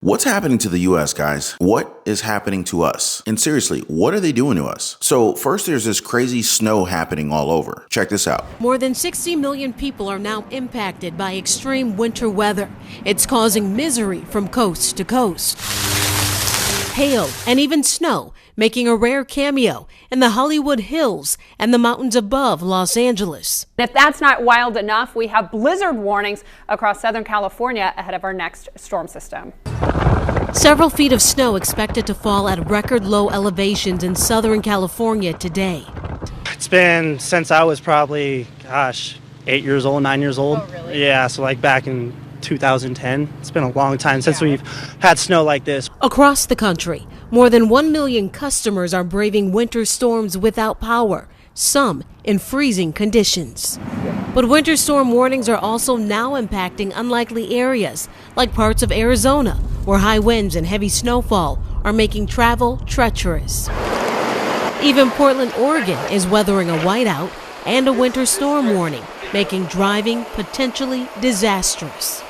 What's happening to the US, guys? What is happening to us? And seriously, what are they doing to us? So first there's this crazy snow happening all over. Check this out. More than 60 million people are now impacted by extreme winter weather. It's causing misery from coast to coast. Hail and even snow making a rare cameo in the Hollywood Hills and the mountains above Los Angeles. If that's not wild enough, we have blizzard warnings across Southern California ahead of our next storm system. Several feet of snow expected to fall at record low elevations in Southern California today. It's been since I was probably, 8 years old, 9 years old. Oh, really? Yeah, so like back in 2010. It's been a long time since we've had snow like this. Across the country, more than 1 million customers are braving winter storms without power, some in freezing conditions. But winter storm warnings are also now impacting unlikely areas, like parts of Arizona, where high winds and heavy snowfall are making travel treacherous. Even Portland, Oregon is weathering a whiteout and a winter storm warning, making driving potentially disastrous.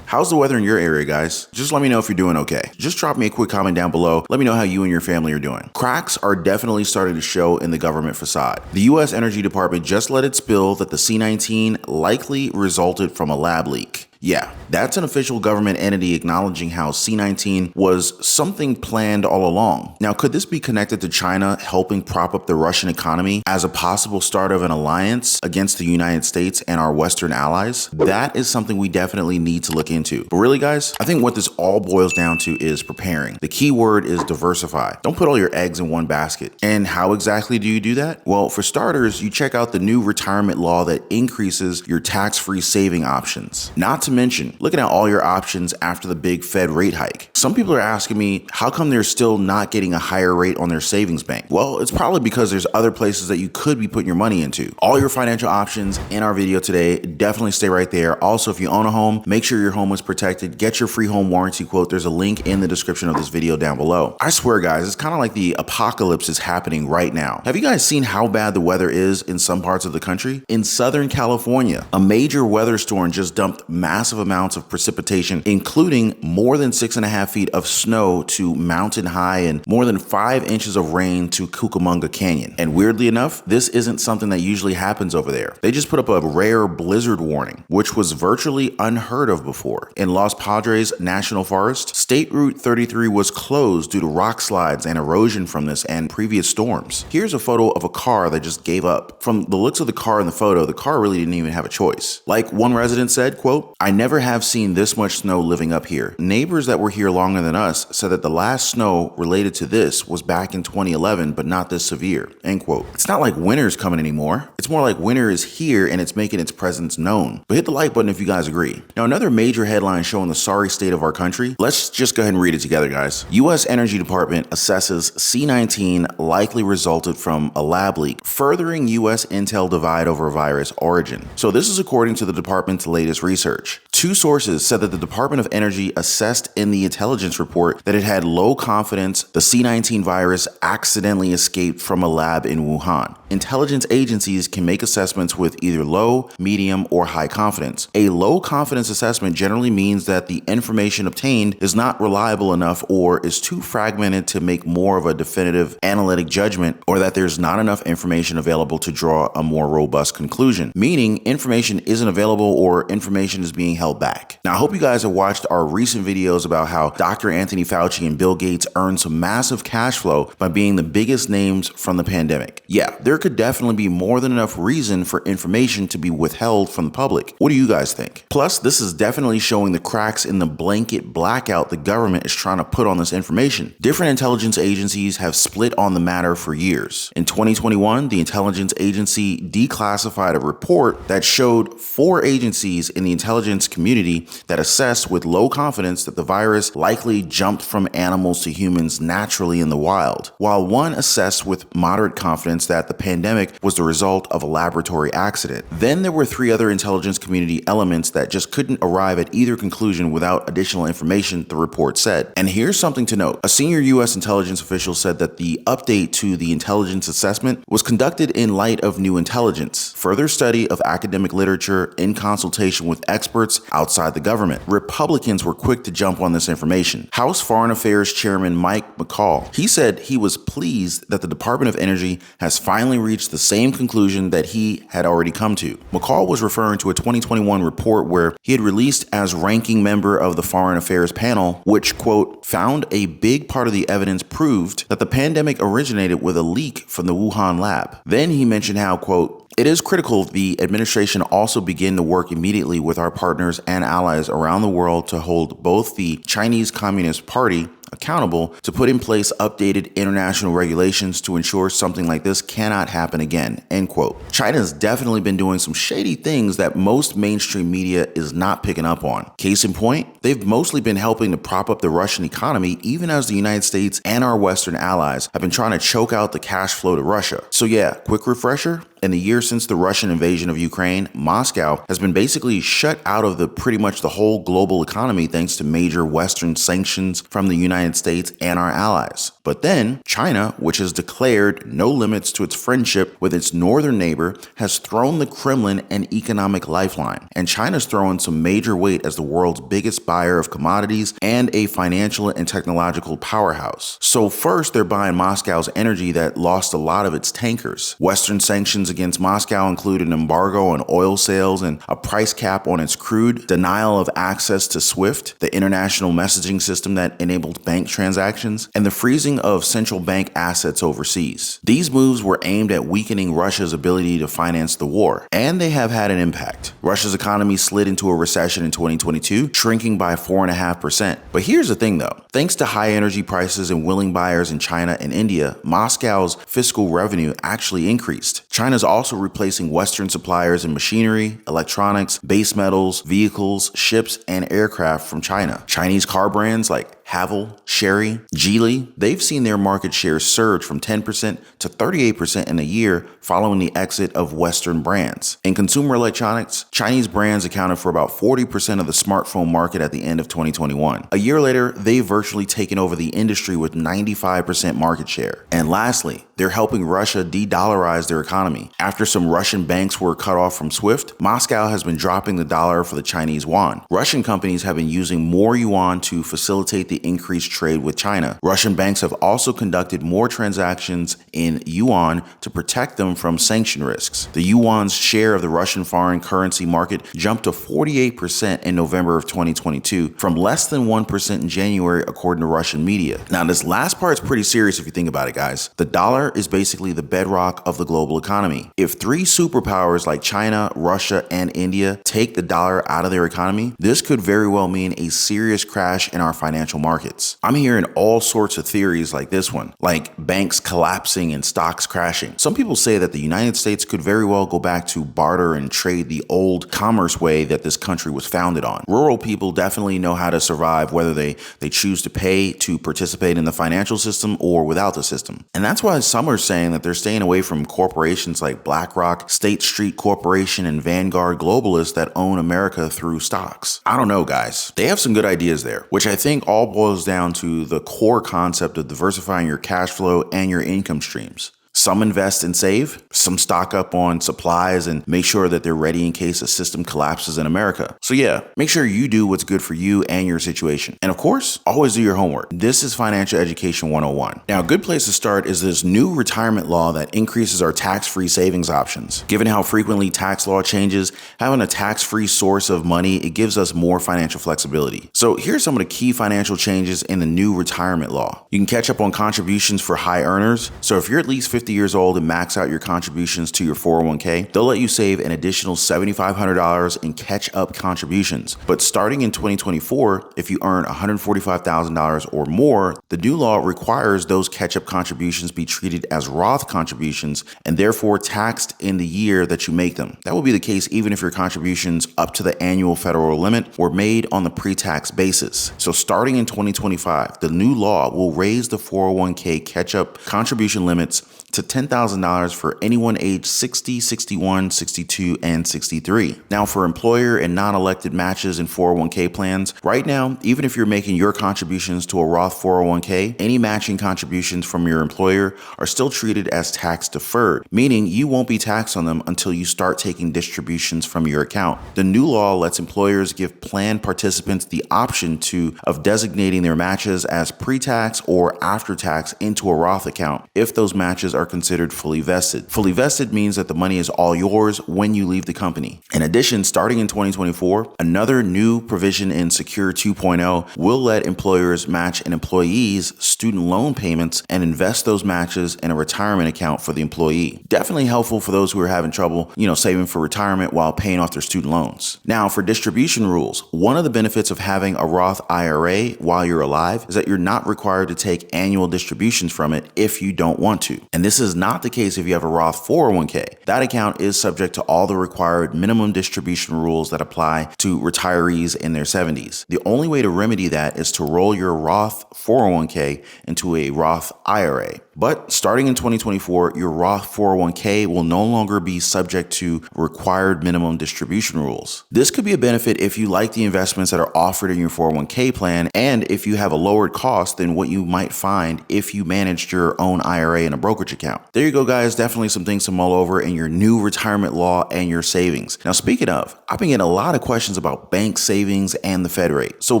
How's the weather in your area, guys? Just let me know if you're doing okay. Just drop me a quick comment down below. Let me know how you and your family are doing. Cracks are definitely starting to show in the government facade. The U.S. Energy Department just let it spill that the C-19 likely resulted from a lab leak. Yeah, that's an official government entity acknowledging how C-19 was something planned all along. Now, could this be connected to China helping prop up the Russian economy as a possible start of an alliance against the United States and our Western allies? That is something we definitely need to look into. But really, guys, I think what this all boils down to is preparing. The key word is diversify. Don't put all your eggs in one basket. And how exactly do you do that? Well, for starters, you check out the new retirement law that increases your tax-free saving options. Not to mention, looking at all your options after the big Fed rate hike. Some people are asking me, how come they're still not getting a higher rate on their savings bank? Well, it's probably because there's other places that you could be putting your money into. All your financial options in our video today, definitely stay right there. Also, if you own a home, make sure your home is protected. Get your free home warranty quote. There's a link in the description of this video down below. I swear, guys, it's kind of like the apocalypse is happening right now. Have you guys seen how bad the weather is in some parts of the country? In Southern California, a major weather storm just dumped massive amounts of precipitation, including more than 6.5 feet of snow to Mountain High and more than 5 inches of rain to Cucamonga Canyon. And weirdly enough, this isn't something that usually happens over there. They just put up a rare blizzard warning, which was virtually unheard of before. In Los Padres National Forest, State Route 33 was closed due to rock slides and erosion from this and previous storms. Here's a photo of a car that just gave up. From the looks of the car in the photo, the car really didn't even have a choice. Like one resident said, quote, "I never have seen this much snow living up here. Neighbors that were here longer than us said that the last snow related to this was back in 2011, but not this severe," end quote. It's not like winter's coming anymore. It's more like winter is here and it's making its presence known. But hit the like button if you guys agree. Now, another major headline showing the sorry state of our country. Let's just go ahead and read it together, guys. U.S. Energy Department assesses C-19 likely resulted from a lab leak, furthering U.S. intel divide over virus origin. So this is according to the department's latest research. Two sources said that the Department of Energy assessed in the intelligence report that it had low confidence the C-19 virus accidentally escaped from a lab in Wuhan. Intelligence agencies can make assessments with either low, medium, or high confidence. A low confidence assessment generally means that the information obtained is not reliable enough or is too fragmented to make more of a definitive analytic judgment, or that there's not enough information available to draw a more robust conclusion, meaning information isn't available or information is being held back. Now, I hope you guys have watched our recent videos about how Dr. Anthony Fauci and Bill Gates earned some massive cash flow by being the biggest names from the pandemic. Yeah, there could definitely be more than enough reason for information to be withheld from the public. What do you guys think? Plus, this is definitely showing the cracks in the blanket blackout the government is trying to put on this information. Different intelligence agencies have split on the matter for years. In 2021, the intelligence agency declassified a report that showed 4 agencies in the intelligence community that assessed with low confidence that the virus likely jumped from animals to humans naturally in the wild, while one assessed with moderate confidence that the pandemic was the result of a laboratory accident. Then there were 3 other intelligence community elements that just couldn't arrive at either conclusion without additional information, the report said. And here's something to note. A senior U.S. intelligence official said that the update to the intelligence assessment was conducted in light of new intelligence, further study of academic literature in consultation with experts, outside the government. Republicans were quick to jump on this information. House Foreign Affairs Chairman Mike McCall, he said he was pleased that the Department of Energy has finally reached the same conclusion that he had already come to. McCall was referring to a 2021 report where he had released as ranking member of the Foreign Affairs panel, which, quote, found a big part of the evidence proved that the pandemic originated with a leak from the Wuhan lab. Then he mentioned how, quote, it is critical the administration also begin to work immediately with our partners and allies around the world to hold both the Chinese Communist Party accountable to put in place updated international regulations to ensure something like this cannot happen again, end quote. China's definitely been doing some shady things that most mainstream media is not picking up on. Case in point, they've mostly been helping to prop up the Russian economy even as the United States and our Western allies have been trying to choke out the cash flow to Russia. So yeah, quick refresher. In the year since the Russian invasion of Ukraine, Moscow has been basically shut out of pretty much the whole global economy thanks to major Western sanctions from the United States and our allies. But then China, which has declared no limits to its friendship with its northern neighbor, has thrown the Kremlin an economic lifeline. And China's throwing some major weight as the world's biggest buyer of commodities and a financial and technological powerhouse. So first, they're buying Moscow's energy that lost a lot of its tankers. Western sanctions against Moscow include an embargo on oil sales and a price cap on its crude, denial of access to SWIFT, the international messaging system that enabled bank transactions, and the freezing of central bank assets overseas. These moves were aimed at weakening Russia's ability to finance the war, and they have had an impact. Russia's economy slid into a recession in 2022, shrinking by 4.5%. But here's the thing though, thanks to high energy prices and willing buyers in China and India, Moscow's fiscal revenue actually increased. China's also replacing Western suppliers in machinery, electronics, base metals, vehicles, ships, and aircraft from China. Chinese car brands like Haval, Chery, Geely, they've seen their market share surge from 10% to 38% in a year following the exit of Western brands. In consumer electronics, Chinese brands accounted for about 40% of the smartphone market at the end of 2021. A year later, they've virtually taken over the industry with 95% market share. And lastly, they're helping Russia de-dollarize their economy. After some Russian banks were cut off from SWIFT, Moscow has been dropping the dollar for the Chinese yuan. Russian companies have been using more yuan to facilitate the increased trade with China. Russian banks have also conducted more transactions in yuan to protect them from sanction risks. The yuan's share of the Russian foreign currency market jumped to 48% in November of 2022 from less than 1% in January, according to Russian media. Now, this last part's pretty serious if you think about it, guys. The dollar is basically the bedrock of the global economy. If three superpowers like China, Russia, and India take the dollar out of their economy, this could very well mean a serious crash in our financial markets. I'm hearing all sorts of theories like this one, like banks collapsing and stocks crashing. Some people say that the United States could very well go back to barter and trade the old commerce way that this country was founded on. Rural people definitely know how to survive whether they choose to pay to participate in the financial system or without the system. And that's why some are saying that they're staying away from corporations like BlackRock, State Street Corporation, and Vanguard globalists that own America through stocks. I don't know, guys. They have some good ideas there, which I think all boils down to the core concept of diversifying your cash flow and your income streams. Some invest and save, some stock up on supplies and make sure that they're ready in case a system collapses in America. So yeah, make sure you do what's good for you and your situation. And of course, always do your homework. This is Financial Education 101. Now, a good place to start is this new retirement law that increases our tax-free savings options. Given how frequently tax law changes, having a tax-free source of money, it gives us more financial flexibility. So here's some of the key financial changes in the new retirement law. You can catch up on contributions for high earners. So if you're at least 50 years old and max out your contributions to your 401k, they'll let you save an additional $7,500 in catch-up contributions. But starting in 2024, if you earn $145,000 or more, the new law requires those catch-up contributions be treated as Roth contributions and therefore taxed in the year that you make them. That will be the case even if your contributions up to the annual federal limit were made on the pre-tax basis. So starting in 2025, the new law will raise the 401k catch-up contribution limits to $10,000 for anyone aged 60, 61, 62, and 63. Now, for employer and non-elected matches in 401k plans, right now, even if you're making your contributions to a Roth 401k, any matching contributions from your employer are still treated as tax deferred, meaning you won't be taxed on them until you start taking distributions from your account. The new law lets employers give plan participants the option of designating their matches as pre-tax or after-tax into a Roth account if those matches are considered fully vested. Fully vested means that the money is all yours when you leave the company. In addition, starting in 2024, another new provision in Secure 2.0 will let employers match an employee's student loan payments and invest those matches in a retirement account for the employee. Definitely helpful for those who are having trouble, saving for retirement while paying off their student loans. Now, for distribution rules, one of the benefits of having a Roth IRA while you're alive is that you're not required to take annual distributions from it if you don't want to. And this is not the case if you have a Roth 401k. That account is subject to all the required minimum distribution rules that apply to retirees in their 70s. The only way to remedy that is to roll your Roth 401k into a Roth IRA. But starting in 2024, your Roth 401k will no longer be subject to required minimum distribution rules. This could be a benefit if you like the investments that are offered in your 401k plan and if you have a lowered cost than what you might find if you managed your own IRA in a brokerage account. There you go, guys. Definitely some things to mull over in your new retirement law and your savings. Now, speaking of, I've been getting a lot of questions about bank savings and the Fed rate. So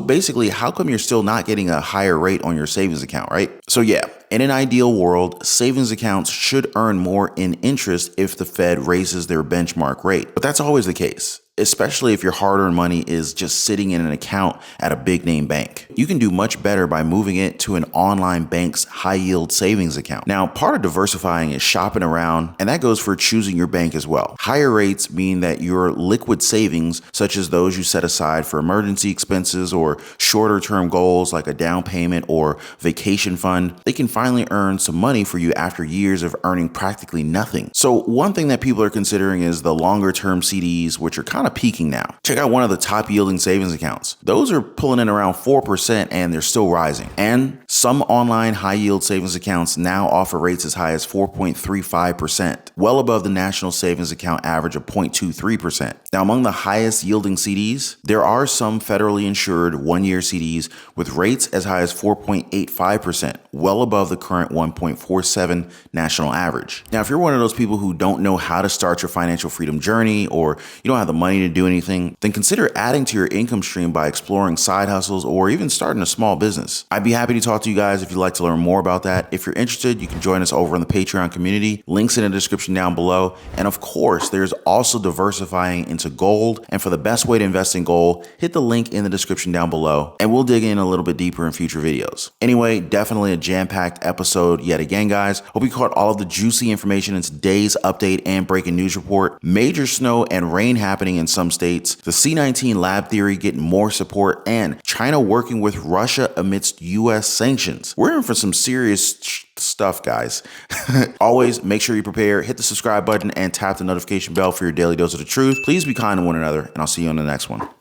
basically, how come you're still not getting a higher rate on your savings account, right? So yeah, in an ideal world, savings accounts should earn more in interest if the Fed raises their benchmark rate. But that's always the case, especially if your hard-earned money is just sitting in an account at a big name bank. You can do much better by moving it to an online bank's high-yield savings account. Now, part of diversifying is shopping around, and that goes for choosing your bank as well. Higher rates mean that your liquid savings, such as those you set aside for emergency expenses or shorter-term goals like a down payment or vacation fund, they can finally earn some money for you after years of earning practically nothing. So one thing that people are considering is the longer-term CDs, which are kind of peaking now. Check out one of the top yielding savings accounts. Those are pulling in around 4% and they're still rising. And some online high yield savings accounts now offer rates as high as 4.35%, well above the national savings account average of 0.23%. Now, among the highest yielding CDs, there are some federally insured 1-year CDs with rates as high as 4.85%, well above the current 1.47 national average. Now, if you're one of those people who don't know how to start your financial freedom journey, or you don't have the money to do anything, then consider adding to your income stream by exploring side hustles or even starting a small business. I'd be happy to talk to you guys if you'd like to learn more about that. If you're interested, you can join us over in the Patreon community. Links in the description down below. And of course, there's also diversifying into gold. And for the best way to invest in gold, hit the link in the description down below, and we'll dig in a little bit deeper in future videos. Anyway, definitely a jam-packed episode yet again, guys. Hope you caught all of the juicy information in today's update and breaking news report. Major snow and rain happening in some states, the C-19 lab theory getting more support, and China working with Russia amidst U.S. sanctions. We're in for some serious stuff, guys. Always make sure you prepare, hit the subscribe button, and tap the notification bell for your daily dose of the truth. Please be kind to one another, and I'll see you on the next one.